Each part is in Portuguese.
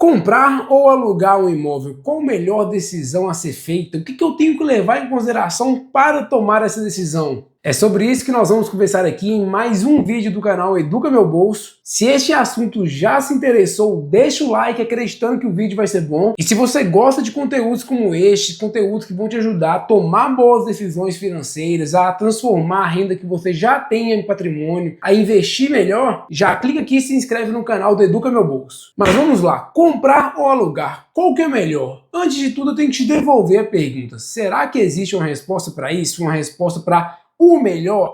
Comprar ou alugar um imóvel, qual a melhor decisão a ser feita? O que eu tenho que levar em consideração para tomar essa decisão? É sobre isso que nós vamos conversar aqui em mais um vídeo do canal Educa Meu Bolso. Se este assunto já se interessou, deixa o like acreditando que o vídeo vai ser bom. E se você gosta de conteúdos como este, conteúdos que vão te ajudar a tomar boas decisões financeiras, a transformar a renda que você já tem em patrimônio, a investir melhor, já clica aqui e se inscreve no canal do Educa Meu Bolso. Mas vamos lá, comprar ou alugar? Qual que é melhor? Antes de tudo, eu tenho que te devolver a pergunta. Será que existe uma resposta para isso? Uma resposta para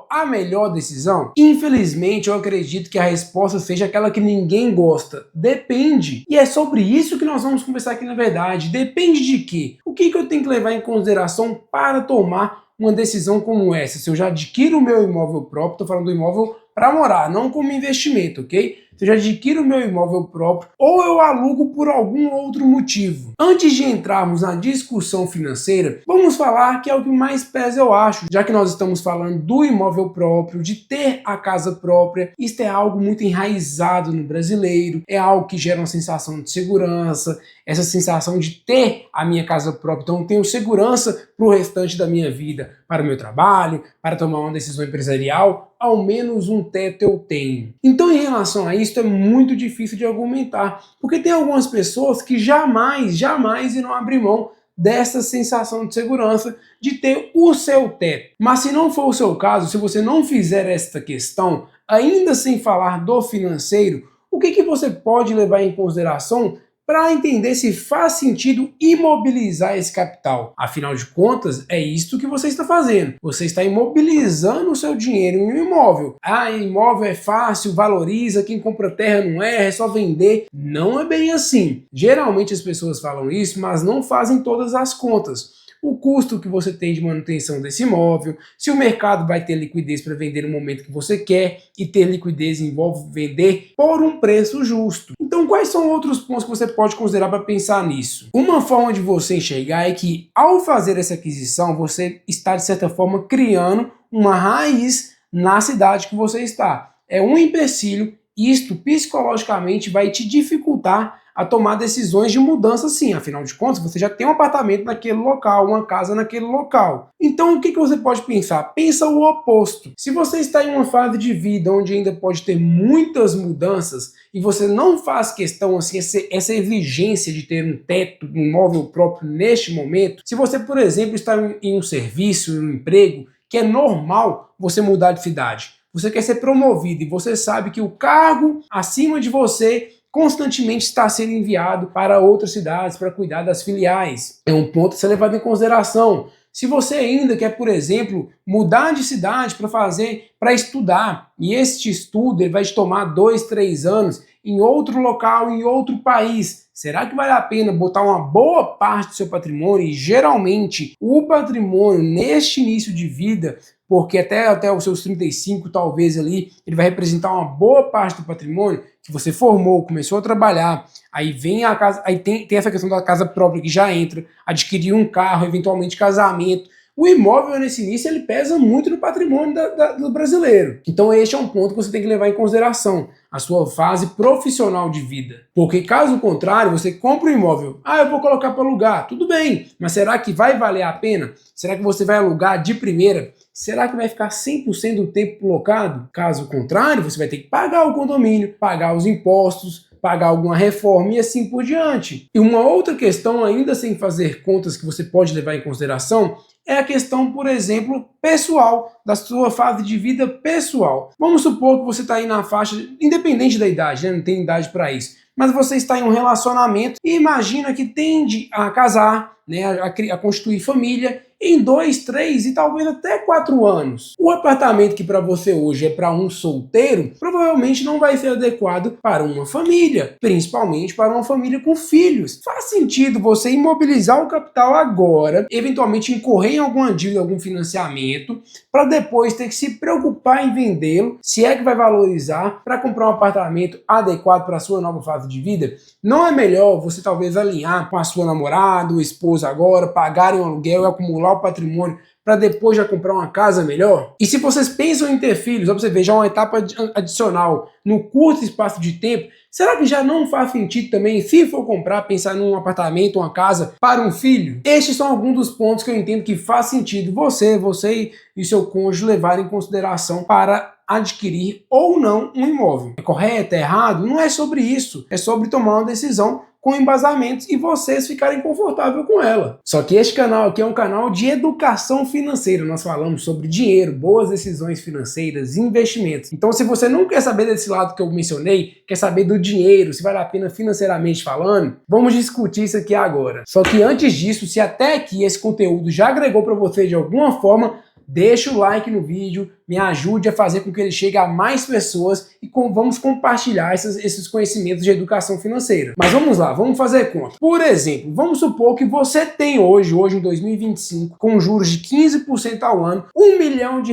a melhor decisão? Infelizmente, eu acredito que a resposta seja aquela que ninguém gosta. Depende. E é sobre isso que nós vamos conversar aqui na verdade. Depende de quê? O que eu tenho que levar em consideração para tomar uma decisão como essa? Se eu já adquiro o meu imóvel próprio, estou falando do imóvel para morar, não como investimento, ok? Se eu já adquiro o meu imóvel próprio ou eu alugo por algum outro motivo. Antes de entrarmos na discussão financeira, vamos falar que é o que mais pesa, eu acho, já que nós estamos falando do imóvel próprio, de ter a casa própria. Isto é algo muito enraizado no brasileiro, é algo que gera uma sensação de segurança, essa sensação de ter a minha casa própria. Então eu tenho segurança para o restante da minha vida, para o meu trabalho, para tomar uma decisão empresarial, ao menos um teto eu tenho. Então, em relação a isso, é muito difícil de argumentar, porque tem algumas pessoas que jamais irão abrir mão dessa sensação de segurança de ter o seu teto. Mas se não for o seu caso, se você não fizer esta questão, ainda sem falar do financeiro, o que você pode levar em consideração para entender se faz sentido imobilizar esse capital? Afinal de contas, é isto que você está fazendo. Você está imobilizando o seu dinheiro em um imóvel. Ah, imóvel é fácil, valoriza, quem compra terra não é só vender. Não é bem assim. Geralmente as pessoas falam isso, mas não fazem todas as contas. O custo que você tem de manutenção desse imóvel, se o mercado vai ter liquidez para vender no momento que você quer, e ter liquidez envolve vender por um preço justo. Então, quais são outros pontos que você pode considerar para pensar nisso? Uma forma de você enxergar é que, ao fazer essa aquisição, você está, de certa forma, criando uma raiz na cidade que você está. É um empecilho, e isto psicologicamente vai te dificultar a tomar decisões de mudança sim. Afinal de contas, você já tem um apartamento naquele local, uma casa naquele local. Então, o que você pode pensar? Pensa o oposto. Se você está em uma fase de vida onde ainda pode ter muitas mudanças e você não faz questão, assim, essa exigência de ter um teto, um imóvel próprio neste momento, se você, por exemplo, está em um serviço, em um emprego, que é normal você mudar de cidade, você quer ser promovido e você sabe que o cargo acima de você constantemente está sendo enviado para outras cidades para cuidar das filiais. É um ponto a ser levado em consideração. Se você ainda quer, por exemplo, mudar de cidade para estudar, e este estudo ele vai te tomar 2, 3 anos em outro local, em outro país, será que vale a pena botar uma boa parte do seu patrimônio? E geralmente o patrimônio neste início de vida, porque até os seus 35 talvez ali, ele vai representar uma boa parte do patrimônio que você formou, começou a trabalhar, aí vem a casa, aí tem essa questão da casa própria que já entra, adquirir um carro, eventualmente casamento. O imóvel nesse início ele pesa muito no patrimônio do brasileiro. Então este é um ponto que você tem que levar em consideração, a sua fase profissional de vida. Porque caso contrário, você compra um imóvel, eu vou colocar para alugar, tudo bem, mas será que vai valer a pena? Será que você vai alugar de primeira? Será que vai ficar 100% do tempo locado? Caso contrário, você vai ter que pagar o condomínio, pagar os impostos, pagar alguma reforma e assim por diante. E uma outra questão, ainda sem fazer contas, que você pode levar em consideração, é a questão, por exemplo, pessoal, da sua fase de vida pessoal. Vamos supor que você está aí na faixa, independente da idade, né? Não tem idade para isso, mas você está em um relacionamento e imagina que tende a casar, né? a constituir família em 2, 3 e talvez até 4 anos. O apartamento que para você hoje é para um solteiro, provavelmente não vai ser adequado para uma família, principalmente para uma família com filhos. Faz sentido você imobilizar o capital agora, eventualmente incorrer em alguma dívida, algum financiamento, para depois ter que se preocupar em vendê-lo, se é que vai valorizar, para comprar um apartamento adequado para a sua nova fase de vida? Não é melhor você talvez alinhar com a sua namorada ou esposa agora, pagarem um aluguel e acumular o patrimônio para depois já comprar uma casa melhor? E se vocês pensam em ter filhos, ó, pra você ver, já uma etapa adicional no curto espaço de tempo, será que já não faz sentido também, se for comprar, pensar num apartamento, uma casa para um filho? Estes são alguns dos pontos que eu entendo que faz sentido você e seu cônjuge levarem em consideração para adquirir ou não um imóvel. É correto, é errado? Não é sobre isso. É sobre tomar uma decisão com embasamentos e vocês ficarem confortáveis com ela. Só que este canal aqui é um canal de educação financeira. Nós falamos sobre dinheiro, boas decisões financeiras, investimentos. Então, se você não quer saber desse lado que eu mencionei, quer saber do dinheiro, se vale a pena financeiramente falando, vamos discutir isso aqui agora. Só que antes disso, se até aqui esse conteúdo já agregou para você de alguma forma, deixa o like no vídeo, me ajude a fazer com que ele chegue a mais pessoas e vamos compartilhar esses conhecimentos de educação financeira. Mas vamos lá, vamos fazer conta. Por exemplo, vamos supor que você tem hoje em 2025, com juros de 15% ao ano, R$1 milhão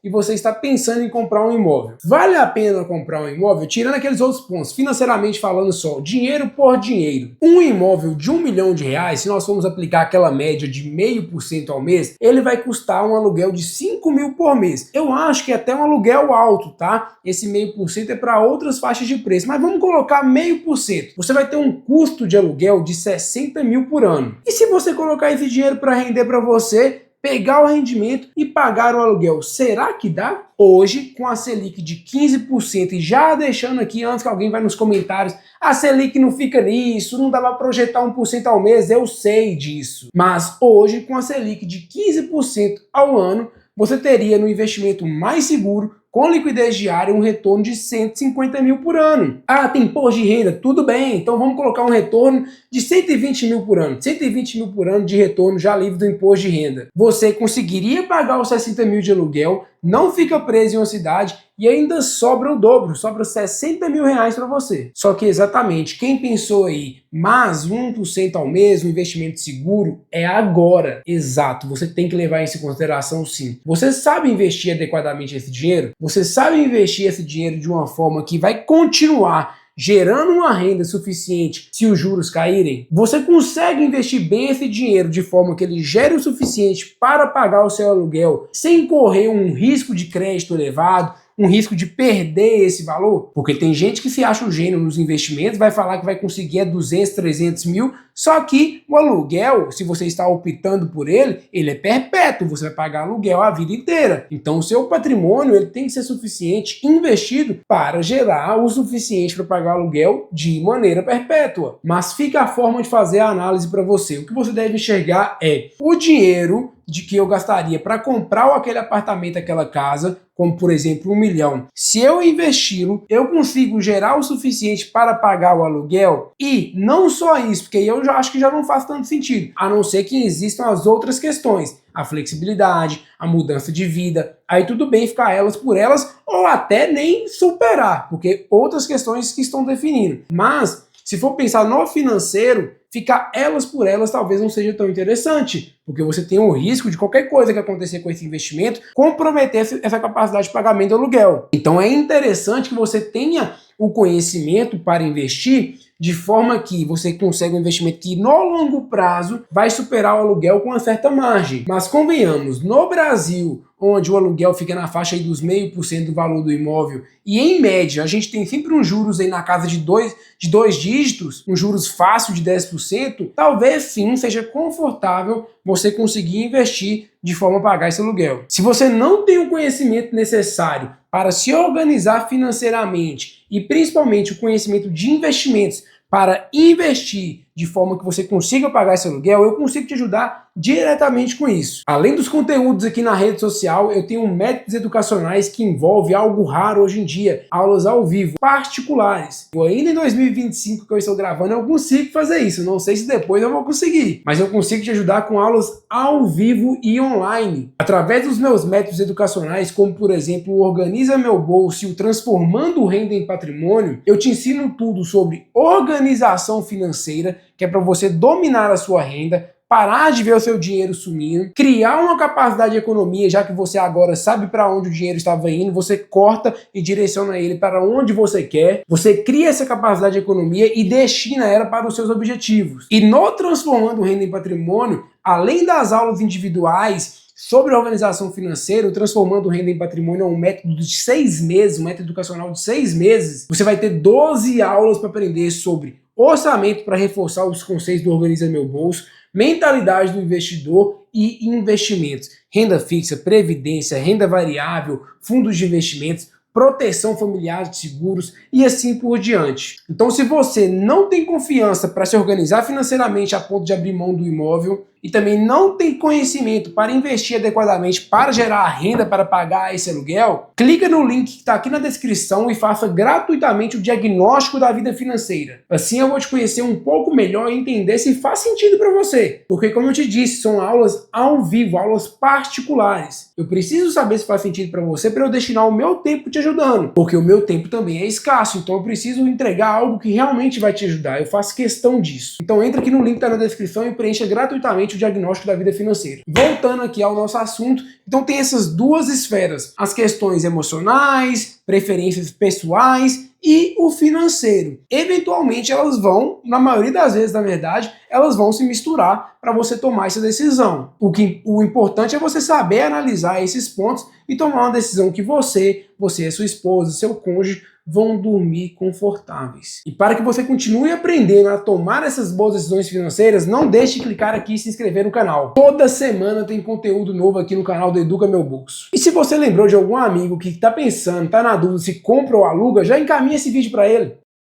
e você está pensando em comprar um imóvel. Vale a pena comprar um imóvel? Tirando aqueles outros pontos, financeiramente falando só, dinheiro por dinheiro. Um imóvel de R$1 milhão, se nós formos aplicar aquela média de 0,5% ao mês, ele vai custar um aluguel de 5 mil por mês. Eu acho que é até um aluguel alto, tá? Esse 0,5% é para outras faixas de preço, mas vamos colocar 0,5%. Você vai ter um custo de aluguel de 60 mil por ano. E se você colocar esse dinheiro para render para você, pegar o rendimento e pagar o aluguel, será que dá? Hoje, com a Selic de 15% e já deixando aqui, antes que alguém vai nos comentários, a Selic não fica nisso, não dá para projetar 1% ao mês, eu sei disso. Mas hoje, com a Selic de 15% ao ano, você teria no investimento mais seguro, com liquidez diária, um retorno de 150 mil por ano. Ah, tem imposto de renda, tudo bem, então vamos colocar um retorno de 120 mil por ano. 120 mil por ano de retorno já livre do imposto de renda. Você conseguiria pagar os 60 mil de aluguel, não fica preso em uma cidade e ainda sobra o dobro, sobra 60 mil reais para você. Só que exatamente, quem pensou aí, mas 1% ao mês, um investimento seguro, é agora. Exato, você tem que levar isso em consideração sim. Você sabe investir adequadamente esse dinheiro? Você sabe investir esse dinheiro de uma forma que vai continuar gerando uma renda suficiente se os juros caírem? Você consegue investir bem esse dinheiro de forma que ele gere o suficiente para pagar o seu aluguel sem correr um risco de crédito elevado, um risco de perder esse valor? Porque tem gente que se acha um gênio nos investimentos, vai falar que vai conseguir 200, 300 mil, só que o aluguel, se você está optando por ele é perpétuo, você vai pagar aluguel a vida inteira. Então o seu patrimônio ele tem que ser suficiente investido para gerar o suficiente para pagar aluguel de maneira perpétua. Mas fica a forma de fazer a análise para você. O que você deve enxergar é o dinheiro de que eu gastaria para comprar aquele apartamento, aquela casa, como por exemplo 1 milhão. Se eu investi-lo, eu consigo gerar o suficiente para pagar o aluguel? E não só isso, porque eu já acho que já não faz tanto sentido, a não ser que existam as outras questões, a flexibilidade, a mudança de vida, aí tudo bem ficar elas por elas, ou até nem superar, porque outras questões que estão definindo. Mas, se for pensar no financeiro, ficar elas por elas talvez não seja tão interessante, porque você tem o risco de qualquer coisa que acontecer com esse investimento comprometer essa capacidade de pagamento do aluguel. Então é interessante que você tenha o conhecimento para investir de forma que você consegue um investimento que no longo prazo vai superar o aluguel com uma certa margem. Mas convenhamos, no Brasil, onde o aluguel fica na faixa aí dos 0,5% do valor do imóvel, e em média a gente tem sempre uns juros aí na casa de dois dígitos, um juros fácil de 10%, talvez sim seja confortável você conseguir investir de forma a pagar esse aluguel. Se você não tem o conhecimento necessário para se organizar financeiramente e principalmente o conhecimento de investimentos para investir de forma que você consiga pagar esse aluguel, eu consigo te ajudar diretamente com isso. Além dos conteúdos aqui na rede social, eu tenho métodos educacionais que envolvem algo raro hoje em dia, aulas ao vivo, particulares. Eu ainda em 2025 que eu estou gravando, eu consigo fazer isso. Não sei se depois eu vou conseguir, mas eu consigo te ajudar com aulas ao vivo e online. Através dos meus métodos educacionais, como por exemplo o Organiza Meu Bolso e o Transformando Renda em Patrimônio, eu te ensino tudo sobre organização financeira, que é para você dominar a sua renda, parar de ver o seu dinheiro sumindo, criar uma capacidade de economia, já que você agora sabe para onde o dinheiro estava indo, você corta e direciona ele para onde você quer, você cria essa capacidade de economia e destina ela para os seus objetivos. E no Transformando Renda em Patrimônio, além das aulas individuais sobre organização financeira, o Transformando Renda em Patrimônio é um método de 6 meses, um método educacional de 6 meses. Você vai ter 12 aulas para aprender sobre orçamento para reforçar os conceitos do Organiza Meu Bolso, mentalidade do investidor e investimentos. Renda fixa, previdência, renda variável, fundos de investimentos, proteção familiar de seguros e assim por diante. Então, se você não tem confiança para se organizar financeiramente a ponto de abrir mão do imóvel e também não tem conhecimento para investir adequadamente para gerar renda para pagar esse aluguel, clica no link que está aqui na descrição e faça gratuitamente o diagnóstico da vida financeira. Assim eu vou te conhecer um pouco melhor e entender se faz sentido para você. Porque, como eu te disse, são aulas ao vivo, aulas particulares. Eu preciso saber se faz sentido para você para eu destinar o meu tempo te ajudando. Porque o meu tempo também é escasso, então eu preciso entregar algo que realmente vai te ajudar. Eu faço questão disso. Então entra aqui no link que está na descrição e preencha gratuitamente o diagnóstico da vida financeira. Voltando aqui ao nosso assunto, então tem essas duas esferas, as questões emocionais, preferências pessoais e o financeiro. Eventualmente elas vão, na maioria das vezes na verdade, elas vão se misturar para você tomar essa decisão. O importante é você saber analisar esses pontos e tomar uma decisão que você e sua esposa, seu cônjuge vão dormir confortáveis. E para que você continue aprendendo a tomar essas boas decisões financeiras, não deixe de clicar aqui e se inscrever no canal. Toda semana tem conteúdo novo aqui no canal do Educa Meu Bolso. E se você lembrou de algum amigo que está pensando, está na dúvida se compra ou aluga, já encaminha esse vídeo para ele.